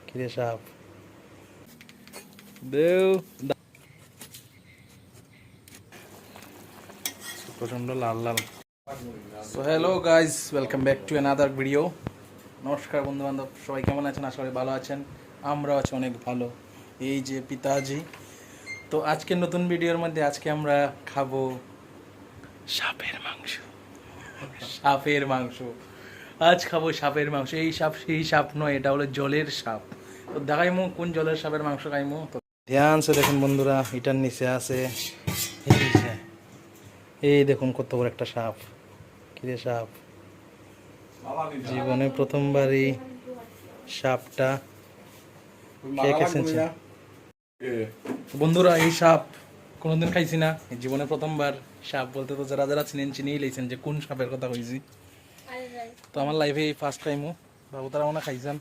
কিরে সাপ দেও প্রচন্ড লাল লাল। So hello guys, welcome back to another video. নমস্কার বন্ধু বান্ধব, সবাই কেমন আছেন? আশা করি ভালো আছেন। আমরা আছি অনেক ভালো। এই যে পিতাজি। তো আজকের নতুন ভিডিওর মধ্যে আজকে আমরা খাবো সাপের মাংস। সাপের মাংস আজ খাবো সাপের মাংস। এই সাপ সেই সাপ নয়, এটা হলো জলের সাপ। তো দেখাইমু কোন জলের সাপের মাংস খাইমু। তো ধ্যান সে দেখুন বন্ধুরা, এটার নিচে আছে এই দেখুন কত বড় একটা সাপ। কিরে সাপ, জীবনে প্রথমবারই সাপটা খেয়ে খেয়েছেন বন্ধুরা। এই সাপ কোনোদিন খাইছি না, জীবনে প্রথমবার। সাপ বলতে তো যারা যারা চিনেন চিনিয়ে লেছেন যে কোন সাপের কথা কইছি। তো আমার লাইফে এই ফার্স্ট টাইমও বাবু তারা মনে খাইছেন,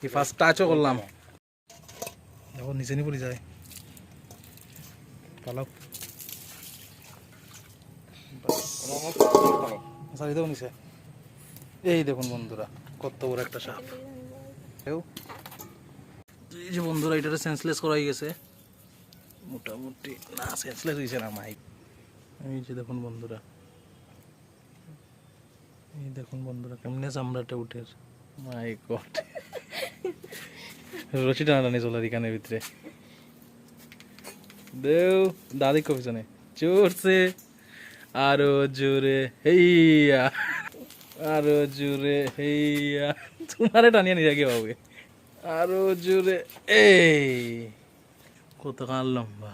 এই ফার্স্ট টাচও করলাম। দেখো নিচে নি পড়ে যায়, পালক সারিদেও নিচে। এই দেখুন বন্ধুরা কত বড় একটা সাপ। এই যে বন্ধুরা, এটা সেন্সলেস করাই গেছে মোটামুটি। না সেন্সলেস হয়েছে না মাইক। এই যে দেখুন বন্ধুরা, এই দেখুন বন্ধুরা কেমনে চামড়াটা উঠে। মাই গড, রশি টানাটানি চলার এখানের ভিতরে। দেও দাদি কপিছনে চড়ছে আরো জোরে হেইয়া, আরো জোরে হেইয়া। তোমারে টানিয়ে নিয়ে গে হবে আরো জোরে। এই কত কাল লম্বা।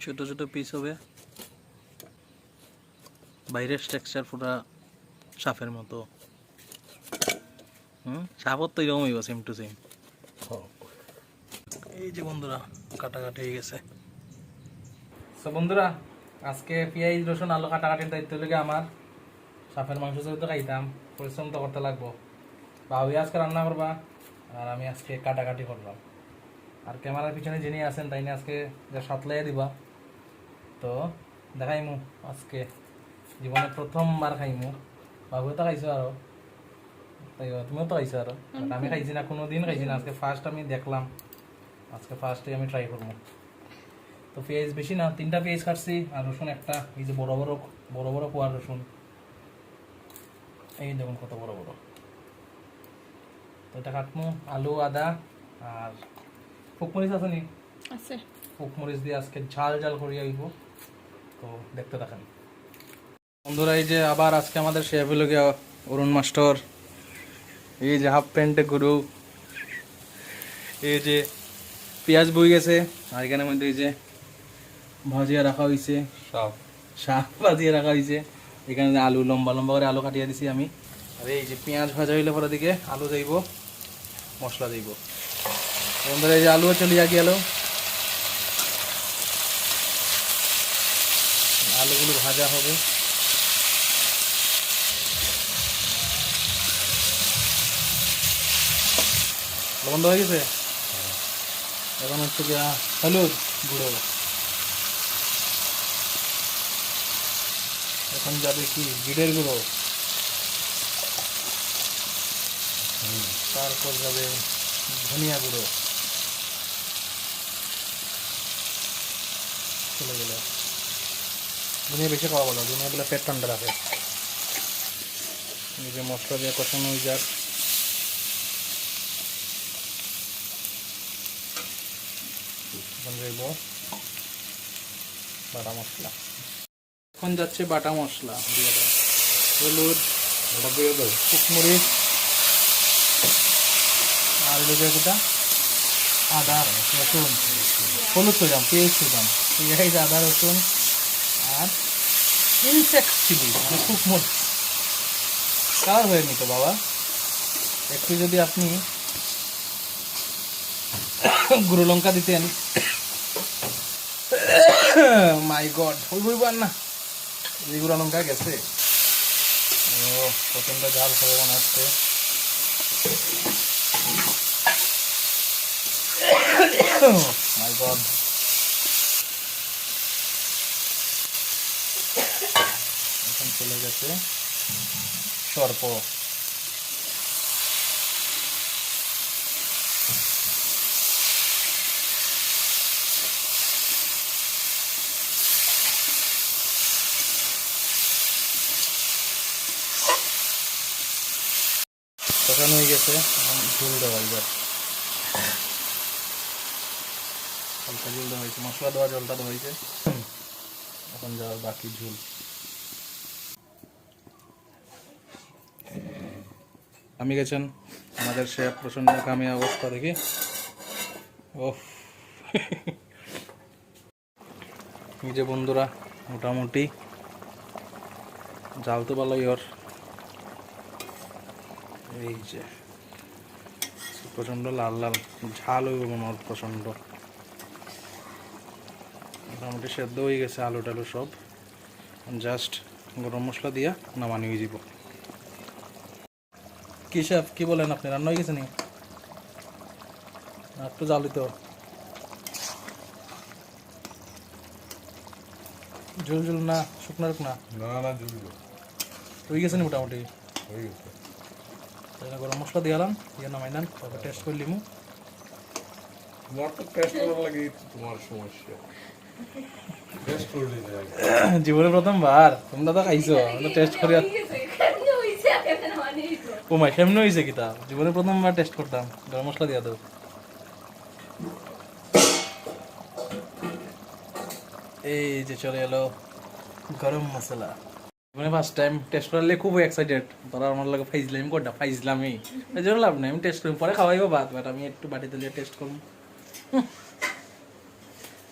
ছোট ছোট পিস হবে, বাইরের স্ট্রাকচার পুরা সাপের মতো। সাপর তো এরকম হইব, সেম টু সেম। এই যে বন্ধুরা কাটাকাটি হয়ে গেছে। তো বন্ধুরা আজকে পেঁয়াজ রসুন আলু কাটাকাটির দায়িত্ব লেগে আমার। সাপের মাংস যেহেতু খাইতাম, পরিশ্রম তো করতে লাগবো। ভাবি আজকে রান্না করবা আর আমি আজকে কাটাকাটি করলাম। আর ক্যামেরার পিছনে যিনি আছেন তাই না আজকে যা সাতলাইয়া দিবা। তো দেখাইমু আজকে জীবনে প্রথমবার খাইমু। বাবুও তো খাইছো আরো, তাই তুমিও তো খাইছো আরো। আমি খাইছি না, কোনোদিন খাইছি না, আজকে ফার্স্ট আমি দেখলাম। আজকে ফার্স্টে আমি ট্রাই করবো। তো পেঁয়াজ বেশি না, 3টা পেঁয়াজ কাটছি আর রসুন একটা। এই যে বড় বড় কোয়ার রসুন, এই দেখুন কত বড় বড়। তো এটা কাটমু। আলু আদা আর ফুকমরিচ আছে নি? আছে। ফুকমরিচ দিয়ে আজকে ঝাল ঝাল করিয়া আইব। তো দেখতে থাকেন বন্ধুরা। এই যে আবার আজকে আমাদের শেফ হলো গিয়া অরুণ মাস্টার। এই যে হাফ প্যান্টে গুরু। এই যে পেঁয়াজ বই গেছে আর এখানের মধ্যে এই যে ভাজিয়া রাখা হয়েছে, শাক ভাজিয়া রাখা হয়েছে। এখানে আলু লম্বা লম্বা করে আলু কাটিয়ে দিছি আমি। আর এই যে পেঁয়াজ ভাজা হইলে পরে দিকে আলু দেব, মশলা দেব। বন্ধুরা এই যে আলুও চলিয়া গেল, আলুগুলো ভাজা হবে। বন্ধ হয়ে গেছে। এখন হচ্ছে গিয়া হলুদ গুঁড়ো। এখন যাবে কি জিরের গুঁড়ো, তারপর যাবে ধনিয়া গুঁড়ো। চলে গেল। ধনিয়া বেশি খাওয়া বলো, ধনিয়া বলে পেট ঠান্ডা রাখে। এই যে মশলা দিয়ে কষানো হয়ে যাক। এখন যাইব বাটা মশলা। এখন যাচ্ছে বাটা মশলা দিয়ে দাও। হলুদ, শুকমরিচ আর এটা আদা রসুন। হলুদ দিলাম, পেঁয়াজ দিলাম, পেঁয়াজ আদা রসুন আর ইনসেক্ট চিলি মানে শুকমরিচ। কালার হয়ে নিত বাবা। একটু যদি আপনি গুঁড়ো লঙ্কা দিতেন। মাই গড, হইব আর না, এই গুঁড়ো লঙ্কা গেছে। ও প্রচন্ড ঝাল হবে মনে হচ্ছে। মাই গড। এখন চলে গেছে সর্প। কষানো হয়ে গেছে, ঝোল দেওয়া এবার হালকা ঝোল দেওয়া হয়েছে, মশলা দেওয়া জলটা দেওয়া হয়েছে, এখন যাওয়ার বাকি ঝোল। আমি গেছেন আমাদের শেফ, প্রচন্ড কামি অবস্থা দেখি। ওহ এই যে বন্ধুরা, মোটামুটি জাল তো ভালোই ওর, এই যে প্রচন্ড লাল লাল ঝাল হইব মনে হয় প্রচন্ড। মোটামুটি সেদ্ধ হয়ে গেছে আলু টালু সব, জাস্ট গরম মশলা দিয়া নামানি হয়ে যাব। কি শেফ কি বলেন আপনি, রান্না হয়ে গেছে নি? একটু জাল দিতে, ঝুল ঝুল না শুকনো না? না ঝুল হয়ে গেছে নি মোটামুটি? হয়ে গেছে। গরম মশলা দিয়ালাম, দিয়ে নামাই নেন, তারপর টেস্ট করে লিমু। তোমার তো টেস্ট করার লাগে, তোমার সমস্যা। টেস্ট করলি না জীবনে প্রথমবার তোমরা তো খাইছো, টেস্ট করি। ও মাই, কেমন হয়েছে কিতা? জীবনে প্রথমবার টেস্ট করতাম, গরম মশলা দিয়া দাও। এই যে চলে এলো গরম মশলা। মানে ফার্স্ট টাইম টেস্ট করলে খুব এক্সাইটেড, তোরা আমার লাগে ফাইজলাম কোনটা ফাইজলামই, এই জন্য লাভ নাই, আমি টেস্ট করি পরে খাওয়াইবো বাদ, বাট আমি একটু বাটিতে দিয়ে টেস্ট করবো,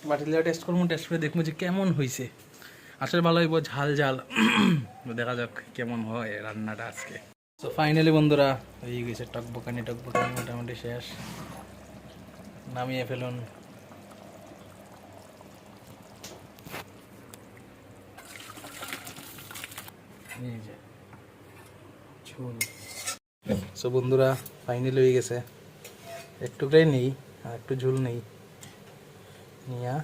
বাটিতে দিয়ে টেস্ট করবো, টেস্ট করে দেখবো যে কেমন হয়েছে। আসলে ভালো হইব, ঝাল ঝাল। দেখা যাক কেমন হয় রান্নাটা আজকে। তো ফাইনালি বন্ধুরা হয়ে গেছে টকবকানি মোটামুটি শেষ, নামিয়ে ফেলুন। এই যে ঝোল। সো বন্ধুরা ফাইনালি হয়ে গেছে, একটুটাই নেই আর একটু ঝোল নেই, নিয়া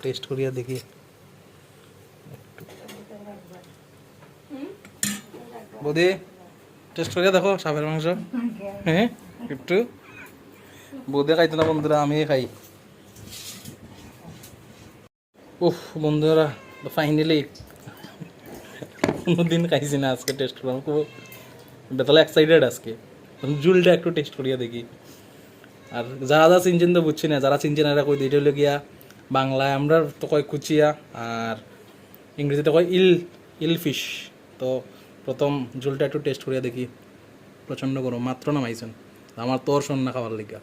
টেস্ট করিয়া দেখি। বৌদি টেস্ট করিয়া দেখো সাপের মাংস। হ্যাঁ একটু, বৌদি খাইতো না বন্ধুরা, আমি খাই। উফ বন্ধুরা ফাইনালি কোনোদিন খাইছি না, আজকে টেস্ট করলাম, খুব বেতালে এক্সাইটেড আজকে। ঝুলটা একটু টেস্ট করিয়া দেখি। আর যারা যারা চিনছেন তো বুঝছি না, যারা চিনছেন এরা কই দিতে হলো গিয়া, বাংলায় আমরা তো কয় কুচিয়া আর ইংরেজিতে কয় ইল ফিশ। তো প্রথম ঝোলটা একটু টেস্ট করিয়া দেখি। প্রচণ্ড গরম, মাত্র নামাইছেন, আমার তোর সন্না খাওয়ার লিগা।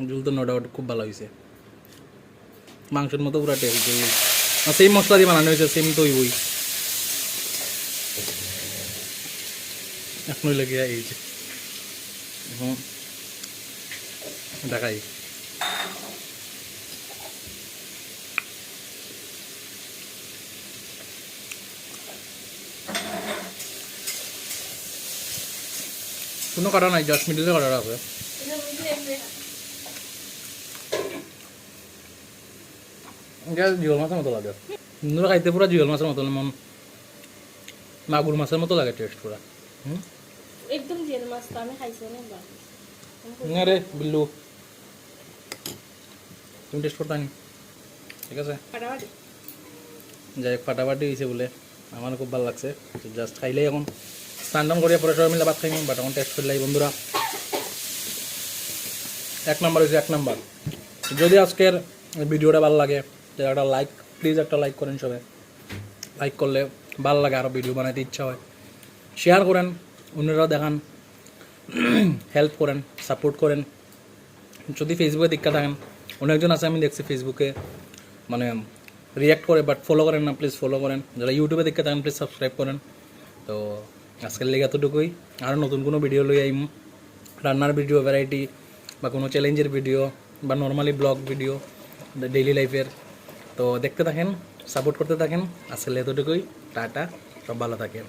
ঝোল তো নো ডাউট খুব ভালো হয়েছে, মাংসের মতো পুরা টেস্ট। সেম মশলা দিয়ে বানানো হয়েছে, সেম তো ওই এখনই লেগে এই যে দেখাই। কোনো কাটা নাই, 10 মিনিটের কাটা আছে। জিওল মাছের মতো লাগে, বন্ধুরা খাইতে পুরো জিওল মাছের মতো, মন মাগুর মাছের মতো লাগে টেস্ট পুরা। একদম জিওল মাছ তো আমি খাইছি অনেকবার। না রে বিল্লু, তুমি টেস্ট করতে নি? ঠিক আছে ফাটাফাটি, যাই হোক ফাটাফাটি হয়েছে বলে আমার খুব ভালো লাগছে। জাস্ট খাইলেই এখন স্নান টান করিয়া পরে সবাই মিলে ভাত খাইনি, বাট এখন টেস্ট করলাই বন্ধুরা 1 নাম্বার হয়েছে, 1 নাম্বার। যদি আজকের ভিডিওটা ভালো লাগে তাহলে একটা লাইক, প্লিজ একটা লাইক করেন সবাই। লাইক করলে ভালো লাগে, আরও ভিডিও বানাইতে ইচ্ছা হয়। শেয়ার করেন, অন্যরাও দেখান, হেল্প করেন, সাপোর্ট করেন। যদি ফেসবুকে দীক্ষা থাকেন, অনেকজন আছে আমি দেখছি ফেসবুকে মানে রিয়াক্ট করে, বাট ফলো করেন না, প্লিজ ফলো করেন। যারা ইউটিউবে দীক্ষা থাকেন প্লিজ সাবস্ক্রাইব করেন। তো আজকের লেগে এতটুকুই, আরও নতুন কোনো ভিডিও লই আইম, রান্নার ভিডিও, ভ্যারাইটি বা কোনো চ্যালেঞ্জের ভিডিও বা নর্মালি ব্লগ ভিডিও ডেইলি লাইফের। তো দেখতে থাকেন, সাপোর্ট করতে থাকেন। আজকে এতটুকুই, টাটা, সব ভালো থাকেন।